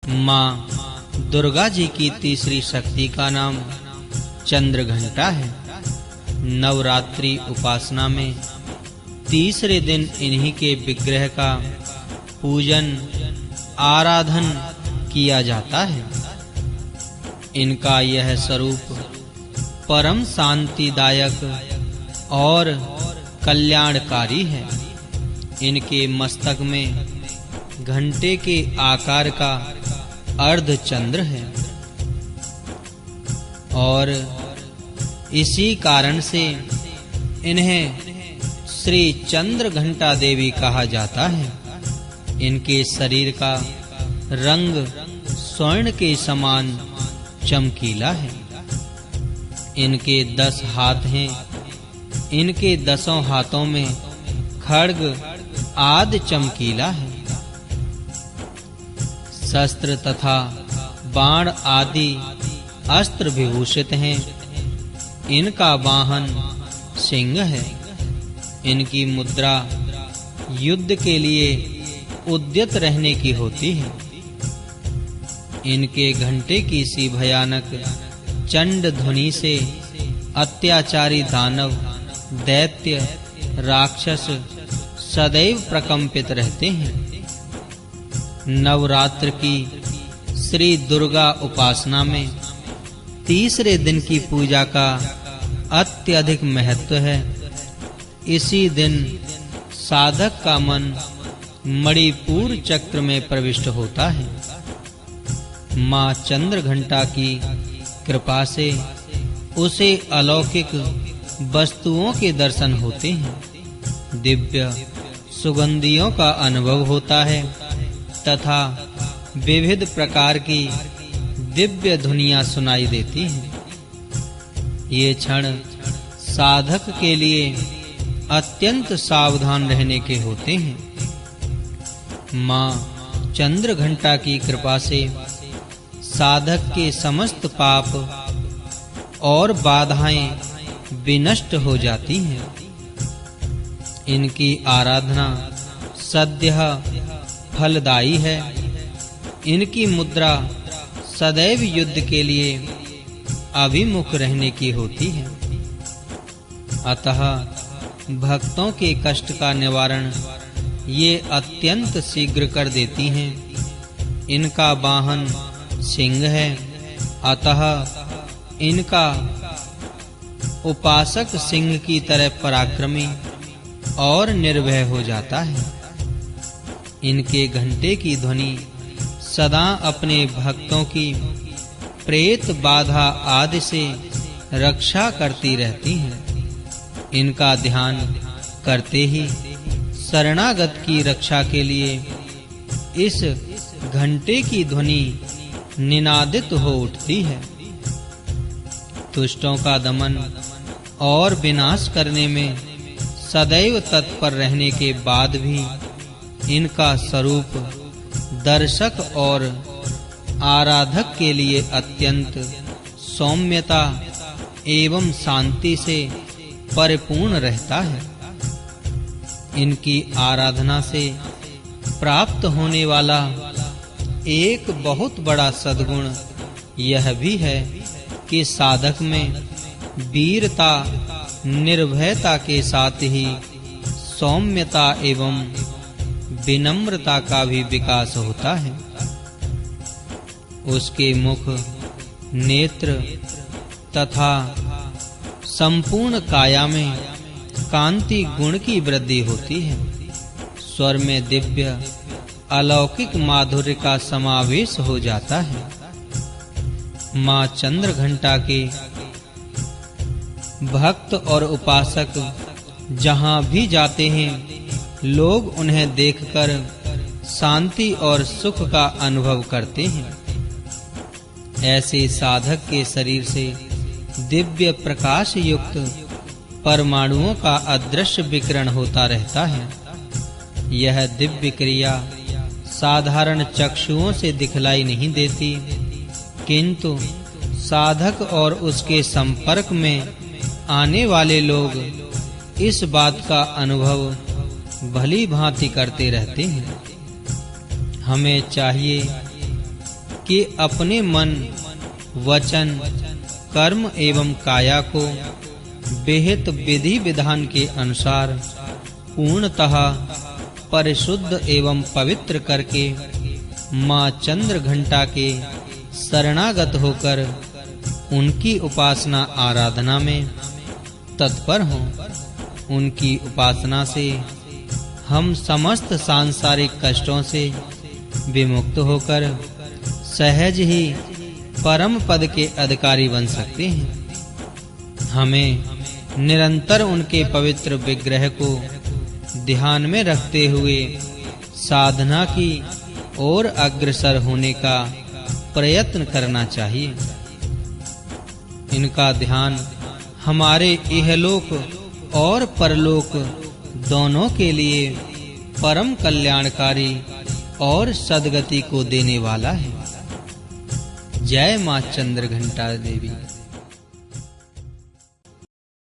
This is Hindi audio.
माँ दुर्गा जी की तीसरी शक्ति का नाम चंद्र घंटा है। नवरात्रि उपासना में तीसरे दिन इन्हीं के विग्रह का पूजन आराधन किया जाता है। इनका यह स्वरूप परम शांतिदायक और कल्याणकारी है। इनके मस्तक में घंटे के आकार का अर्धचंद्र है और इसी कारण से इन्हें श्री चंद्र घंटा देवी कहा जाता है। इनके शरीर का रंग स्वर्ण के समान चमकीला है। इनके 10 हाथ हैं। इनके 10 हाथों में खड्ग आदि चमकीला है। शस्त्र तथा बाण आदि अस्त्र विभूषित हैं। इनका वाहन सिंह है। इनकी मुद्रा युद्ध के लिए उद्यत रहने की होती है। इनके घंटे की सी भयानक चंड ध्वनि से अत्याचारी दानव, दैत्य, राक्षस सदैव प्रकंपित रहते हैं। नवरात्र की श्री दुर्गा उपासना में तीसरे दिन की पूजा का अत्यधिक महत्व है। इसी दिन साधक का मन मणिपुर चक्र में प्रविष्ट होता है। माँ चंद्र घंटा की कृपा से उसे अलौकिक वस्तुओं के दर्शन होते हैं। दिव्य सुगंधियों का अनुभव होता है तथा विविध प्रकार की दिव्य ध्वनियां सुनाई देती हैं। ये क्षण साधक के लिए अत्यंत सावधान रहने के होते हैं। माँ चंद्र घंटा की कृपा से साधक के समस्त पाप और बाधाएं विनष्ट हो जाती हैं। इनकी आराधना सद्यः फलदायी है। इनकी मुद्रा सदैव युद्ध के लिए अभिमुख रहने की होती है। अतः भक्तों के कष्ट का निवारण ये अत्यंत शीघ्र कर देती हैं। इनका वाहन सिंह है। अतः इनका उपासक सिंह की तरह पराक्रमी और निर्भय हो जाता है। इनके घंटे की ध्वनि सदा अपने भक्तों की प्रेत बाधा आदि से रक्षा करती रहती है। इनका ध्यान करते ही शरणागत की रक्षा के लिए इस घंटे की ध्वनि निनादित हो उठती है। दुष्टों का दमन और विनाश करने में सदैव तत्पर रहने के बाद भी इनका स्वरूप दर्शक और आराधक के लिए अत्यंत सौम्यता एवं शांति से परिपूर्ण रहता है। इनकी आराधना से प्राप्त होने वाला एक बहुत बड़ा सद्गुण यह भी है कि साधक में वीरता, निर्भयता के साथ ही सौम्यता एवं विनम्रता का भी विकास होता है। उसके मुख, नेत्र तथा संपूर्ण काया में कांति गुण की वृद्धि होती है। स्वर में दिव्य अलौकिक माधुर्य का समावेश हो जाता है। माँ चंद्र घंटा के भक्त और उपासक जहां भी जाते हैं, लोग उन्हें देखकर शांति और सुख का अनुभव करते हैं। ऐसे साधक के शरीर से दिव्य प्रकाश युक्त परमाणुओं का अदृश्य विकिरण होता रहता है। यह दिव्य क्रिया साधारण चक्षुओं से दिखलाई नहीं देती, किंतु साधक और उसके संपर्क में आने वाले लोग इस बात का अनुभव भली भांति करते रहते हैं। हमें चाहिए कि अपने मन, वचन, कर्म एवं काया को विहित विधि विधान के अनुसार पूर्णतः परिशुद्ध एवं पवित्र करके मां चंद्र घंटा के शरणागत होकर उनकी उपासना आराधना में तत्पर हों। उनकी उपासना से हम समस्त सांसारिक कष्टों से विमुक्त होकर सहज ही परम पद के अधिकारी बन सकते हैं। हमें निरंतर उनके पवित्र विग्रह को ध्यान में रखते हुए साधना की ओर अग्रसर होने का प्रयत्न करना चाहिए। इनका ध्यान हमारे इहलोक और परलोक दोनों के लिए परम कल्याणकारी और सद्गति को देने वाला है। जय मां चंद्र घंटा देवी।